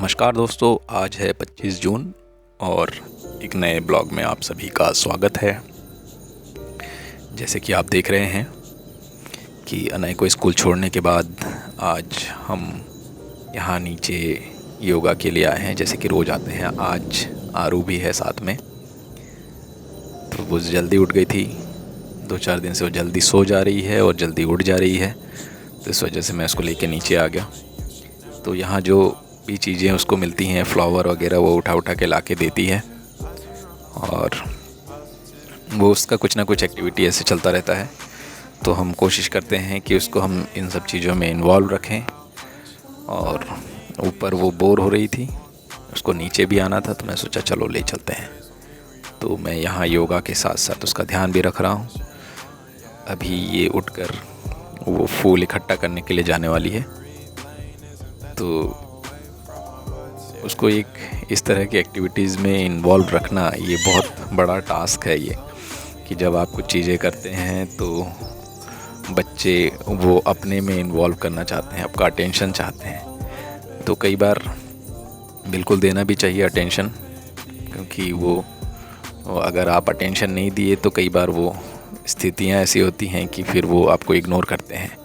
नमस्कार दोस्तों, आज है 25 जून और एक नए ब्लॉग में आप सभी का स्वागत है। जैसे कि आप देख रहे हैं कि अनय को स्कूल छोड़ने के बाद आज हम यहाँ नीचे योगा के लिए आए हैं। जैसे कि रोज़ आते हैं, आज आरू भी है साथ में। तो वो जल्दी उठ गई थी, 2-4 दिन से वो जल्दी सो जा रही है और जल्दी उठ जा रही है, तो इस वजह से मैं उसको लेके नीचे आ गया। तो यहाँ जो भी चीज़ें उसको मिलती हैं, फ्लावर वगैरह, वो उठा के ला के देती है और वो उसका कुछ ना कुछ एक्टिविटी ऐसे चलता रहता है। तो हम कोशिश करते हैं कि उसको हम इन सब चीज़ों में इन्वॉल्व रखें। और ऊपर वो बोर हो रही थी, उसको नीचे भी आना था, तो मैं सोचा चलो ले चलते हैं। तो मैं यहाँ योगा के साथ साथ उसका ध्यान भी रख रहा हूँ। अभी ये उठकर वो फूल इकट्ठा करने के लिए जाने वाली है। तो उसको एक इस तरह की एक्टिविटीज़ में इन्वॉल्व रखना, ये बहुत बड़ा टास्क है। ये कि जब आप कुछ चीज़ें करते हैं तो बच्चे वो अपने में इन्वॉल्व करना चाहते हैं, आपका अटेंशन चाहते हैं। तो कई बार बिल्कुल देना भी चाहिए अटेंशन, क्योंकि वो अगर आप अटेंशन नहीं दिए तो कई बार वो स्थितियाँ ऐसी होती हैं कि फिर वो आपको इग्नोर करते हैं।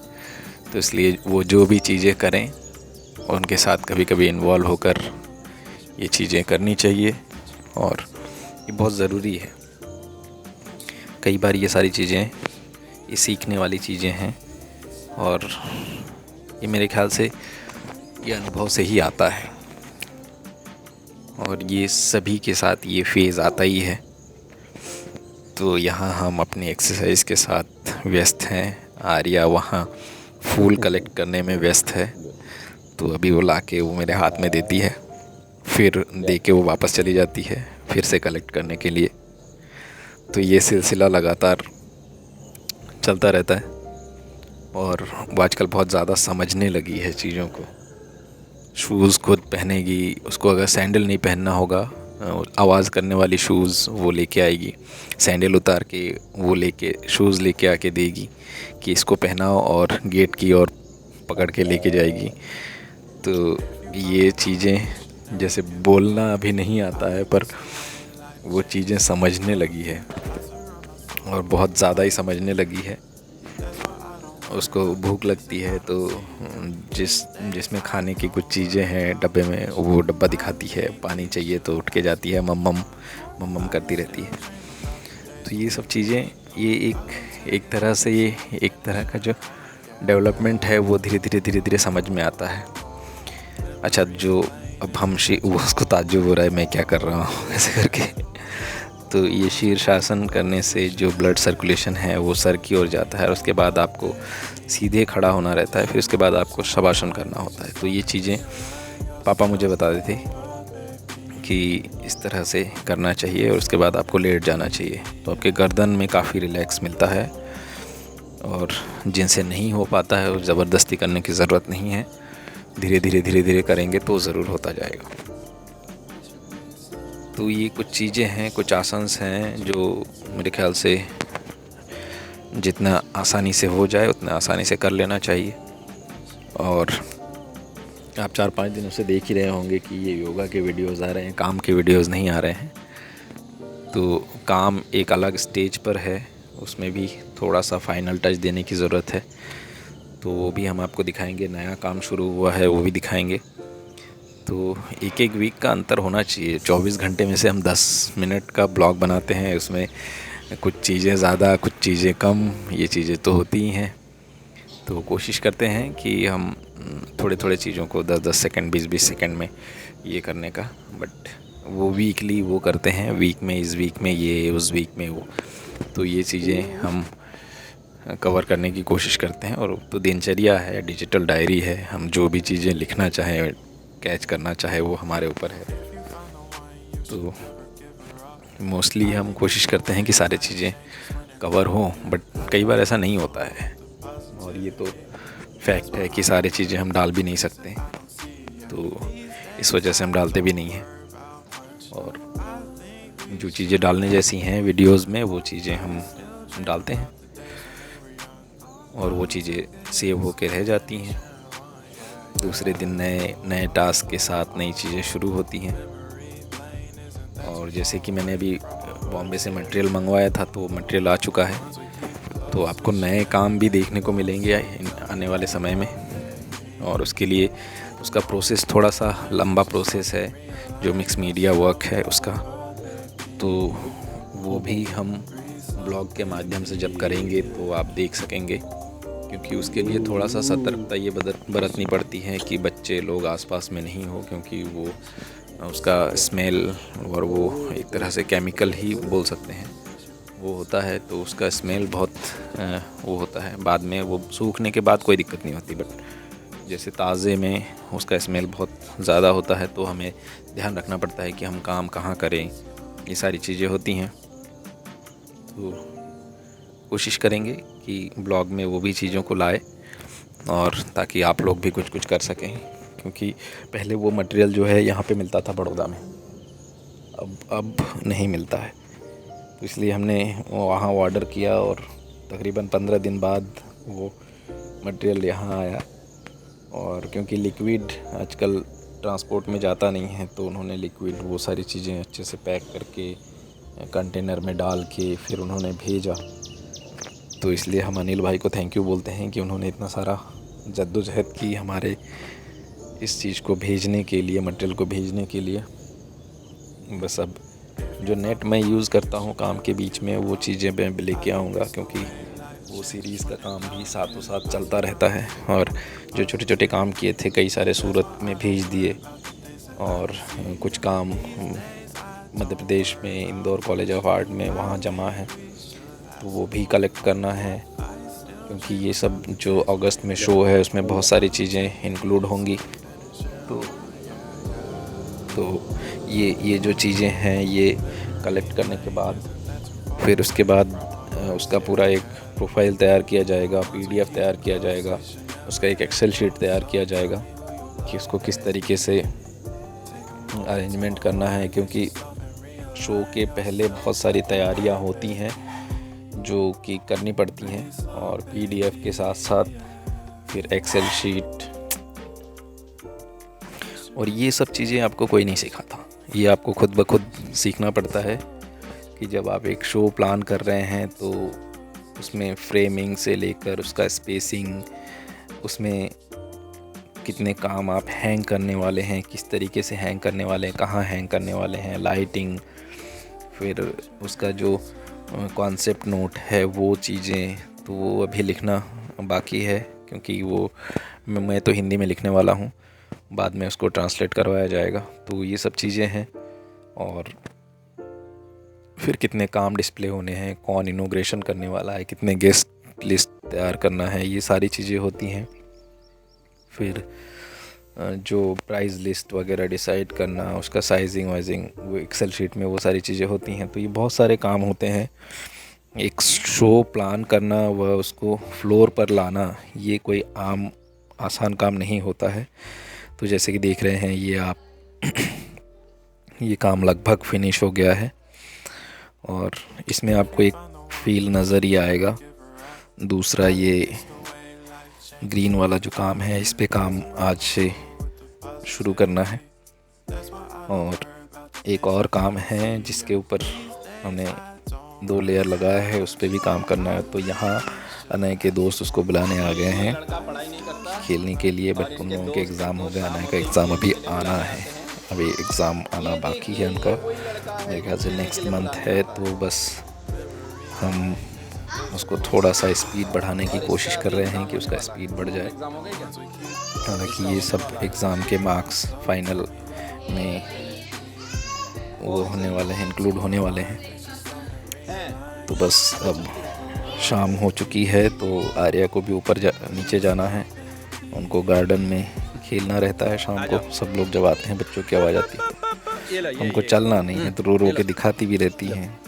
तो इसलिए वो जो भी चीज़ें करें उनके साथ कभी कभी इन्वॉल्व होकर ये चीज़ें करनी चाहिए, और ये बहुत ज़रूरी है। कई बार ये सारी चीज़ें ये सीखने वाली चीज़ें हैं, और ये मेरे ख्याल से ये अनुभव से ही आता है, और ये सभी के साथ ये फेज़ आता ही है। तो यहाँ हम अपनी एक्सरसाइज के साथ व्यस्त हैं। आर्या वहाँ फूल कलेक्ट करने में व्यस्त है। तो अभी वो लाके वो मेरे हाथ में देती है, फिर दे के वो वापस चली जाती है फिर से कलेक्ट करने के लिए। तो ये सिलसिला लगातार चलता रहता है, और वो आजकल बहुत ज़्यादा समझने लगी है चीज़ों को। शूज़ खुद पहनेगी, उसको अगर सैंडल नहीं पहनना होगा, आवाज़ करने वाली शूज़ वो लेके आएगी, सैंडल उतार के वो लेके शूज़ लेके आके देगी कि इसको पहनाओ, और गेट की ओर पकड़ के लेके जाएगी। तो ये चीज़ें, जैसे बोलना अभी नहीं आता है, पर वो चीज़ें समझने लगी है, और बहुत ज़्यादा ही समझने लगी है। उसको भूख लगती है तो जिसमें खाने की कुछ चीज़ें हैं डब्बे में, वो डब्बा दिखाती है। पानी चाहिए तो उठ के जाती है, मम्मम मम्मम करती रहती है। तो ये सब चीज़ें, ये एक तरह से ये एक तरह का जो डेवलपमेंट है वो धीरे धीरे समझ में आता है। अच्छा, जो अब वो उसको ताज्जुब हो रहा है मैं क्या कर रहा हूँ ऐसे करके। तो ये शीर्षासन करने से जो ब्लड सर्कुलेशन है वो सर की ओर जाता है, और उसके बाद आपको सीधे खड़ा होना रहता है, फिर उसके बाद आपको शवासन करना होता है। तो ये चीज़ें पापा मुझे बता देते कि इस तरह से करना चाहिए, और उसके बाद आपको लेट जाना चाहिए। तो आपके गर्दन में काफ़ी रिलैक्स मिलता है, और जिनसे नहीं हो पाता है वो ज़बरदस्ती करने की ज़रूरत नहीं है। धीरे धीरे करेंगे तो ज़रूर होता जाएगा। तो ये कुछ चीज़ें हैं, कुछ आसन्स हैं जो मेरे ख्याल से जितना आसानी से हो जाए उतना आसानी से कर लेना चाहिए। और आप 4-5 दिनों से देख ही रहे होंगे कि ये योगा के वीडियोज़ आ रहे हैं, काम के वीडियोज़ नहीं आ रहे हैं। तो काम एक अलग स्टेज पर है, उसमें भी थोड़ा सा फाइनल टच देने की ज़रूरत है। तो वो भी हम आपको दिखाएंगे। नया काम शुरू हुआ है, वो भी दिखाएंगे। तो एक वीक का अंतर होना चाहिए। 24 घंटे में से हम 10 मिनट का ब्लॉग बनाते हैं, उसमें कुछ चीज़ें ज़्यादा कुछ चीज़ें कम, ये चीज़ें तो होती ही हैं। तो कोशिश करते हैं कि हम थोड़े चीज़ों को 10-10 सेकंड 20-20 सेकंड में ये करने का, बट वो वीकली वो करते हैं। वीक में इस वीक में ये, उस वीक में वो। तो ये चीज़ें हम कवर करने की कोशिश करते हैं। और तो दिनचर्या है, डिजिटल डायरी है, हम जो भी चीज़ें लिखना चाहें, कैच करना चाहे, वो हमारे ऊपर है। तो मोस्टली हम कोशिश करते हैं कि सारी चीज़ें कवर हों, बट कई बार ऐसा नहीं होता है, और ये तो फैक्ट है कि सारी चीज़ें हम डाल भी नहीं सकते। तो इस वजह से हम डालते भी नहीं हैं, और जो चीज़ें डालने जैसी हैं वीडियोज़ में वो चीज़ें हम डालते हैं, और वो चीज़ें सेव होके रह जाती हैं। दूसरे दिन नए नए टास्क के साथ नई चीज़ें शुरू होती हैं। और जैसे कि मैंने अभी बॉम्बे से मटेरियल मंगवाया था, तो मटेरियल आ चुका है। तो आपको नए काम भी देखने को मिलेंगे आने वाले समय में, और उसके लिए उसका प्रोसेस थोड़ा सा लंबा प्रोसेस है, जो मिक्स मीडिया वर्क है उसका। तो वो भी हम ब्लॉग के माध्यम से जब करेंगे तो आप देख सकेंगे, क्योंकि उसके लिए थोड़ा सा सतर्कता ये बरतनी पड़ती है कि बच्चे लोग आसपास में नहीं हो, क्योंकि वो उसका स्मेल और वो एक तरह से केमिकल ही बोल सकते हैं वो होता है। तो उसका स्मेल बहुत वो होता है। बाद में वो सूखने के बाद कोई दिक्कत नहीं होती, बट जैसे ताज़े में उसका स्मेल बहुत ज़्यादा होता है, तो हमें ध्यान रखना पड़ता है कि हम काम कहाँ करें, ये सारी चीज़ें होती हैं। तो कोशिश करेंगे कि ब्लॉग में वो भी चीज़ों को लाए, और ताकि आप लोग भी कुछ कर सकें, क्योंकि पहले वो मटेरियल जो है यहाँ पे मिलता था बड़ौदा में, अब नहीं मिलता है। तो इसलिए हमने वहाँ ऑर्डर किया, और तकरीबन 15 दिन बाद वो मटेरियल यहाँ आया। और क्योंकि लिक्विड आजकल ट्रांसपोर्ट में जाता नहीं है, तो उन्होंने लिक्विड वो सारी चीज़ें अच्छे से पैक करके कंटेनर में डाल के फिर उन्होंने भेजा। तो इसलिए हम अनिल भाई को थैंक यू बोलते हैं कि उन्होंने इतना सारा जद्दोजहद की हमारे इस चीज़ को भेजने के लिए, मटेरियल को भेजने के लिए। बस अब जो नेट मैं यूज़ करता हूँ काम के बीच में, वो चीज़ें मैं लेके आऊँगा, क्योंकि वो सीरीज़ का काम भी साथों साथ चलता रहता है। और जो छोटे छोटे काम किए थे, कई सारे सूरत में भेज दिए, और कुछ काम मध्य प्रदेश में इंदौर कॉलेज ऑफ आर्ट में वहाँ जमा है, तो वो भी कलेक्ट करना है, क्योंकि ये सब जो अगस्त में शो है उसमें बहुत सारी चीज़ें इंक्लूड होंगी। तो ये जो चीज़ें हैं ये कलेक्ट करने के बाद फिर उसके बाद उसका पूरा एक प्रोफाइल तैयार किया जाएगा, PDF तैयार किया जाएगा, उसका एक एक्सेल शीट तैयार किया जाएगा कि उसको किस तरीके से अरेंजमेंट करना है, क्योंकि शो के पहले बहुत सारी तैयारियां होती हैं जो कि करनी पड़ती हैं, और PDF के साथ साथ फिर एक्सेल शीट, और ये सब चीज़ें आपको कोई नहीं सिखाता, ये आपको खुद ब खुद सीखना पड़ता है। कि जब आप एक शो प्लान कर रहे हैं तो उसमें फ्रेमिंग से लेकर उसका स्पेसिंग, उसमें कितने काम आप हैंग करने वाले हैं, किस तरीके से हैंग करने वाले हैं, कहाँ हैंग करने वाले हैं, लाइटिंग, फिर उसका जो कॉन्सेप्ट नोट है वो चीज़ें, तो वो अभी लिखना बाकी है, क्योंकि वो मैं तो हिंदी में लिखने वाला हूँ, बाद में उसको ट्रांसलेट करवाया जाएगा। तो ये सब चीज़ें हैं, और फिर कितने काम डिस्प्ले होने हैं, कौन इनॉग्रेशन करने वाला है, कितने गेस्ट लिस्ट तैयार करना है, ये सारी चीज़ें होती हैं। फिर जो प्राइस लिस्ट वगैरह डिसाइड करना, उसका साइजिंग वाइजिंग वो एक्सेल शीट में वो सारी चीज़ें होती हैं। तो ये बहुत सारे काम होते हैं। एक शो प्लान करना व उसको फ्लोर पर लाना, ये कोई आसान काम नहीं होता है। तो जैसे कि देख रहे हैं ये आप ये काम लगभग फिनिश हो गया है, और इसमें आपको एक फील नज़र ही आएगा। दूसरा ये ग्रीन वाला जो काम है, इस पे काम आज से शुरू करना है, और एक और काम है जिसके ऊपर हमने 2 लेयर लगाया है, उस पे भी काम करना है। तो यहाँ अनय के दोस्त उसको बुलाने आ गए हैं खेलने के लिए, बट उन लोगों के एग्ज़ाम हो गए, अनय का एग्ज़ाम अभी आना है, अभी एग्ज़ाम आना बाकी है उनका, मेरे ख्याल से नेक्स्ट मंथ है। तो बस हम उसको थोड़ा सा स्पीड बढ़ाने की कोशिश कर रहे हैं कि उसका स्पीड बढ़ जाए। हालांकि ये सब एग्ज़ाम के मार्क्स फाइनल में वो होने वाले हैं, इंक्लूड होने वाले हैं। तो बस अब शाम हो चुकी है, तो आर्या को भी ऊपर नीचे जाना है, उनको गार्डन में खेलना रहता है शाम को। सब लोग जब आते हैं बच्चों की आवाज़ आती है, उनको चलना नहीं है, तो रो रो के दिखाती भी रहती हैं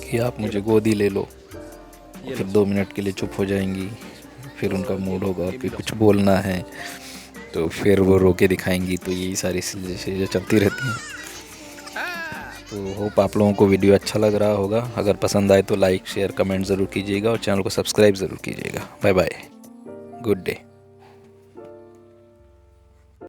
कि आप मुझे गोदी ले लो। फिर 2 मिनट के लिए चुप हो जाएंगी, फिर उनका मूड होगा कि कुछ बोलना है, तो फिर वो रो के दिखाएंगी। तो यही सारी चीज़ें चलती रहती हैं। तो होप आप लोगों को वीडियो अच्छा लग रहा होगा। अगर पसंद आए तो लाइक शेयर कमेंट ज़रूर कीजिएगा, और चैनल को सब्सक्राइब ज़रूर कीजिएगा। Bye bye, good day.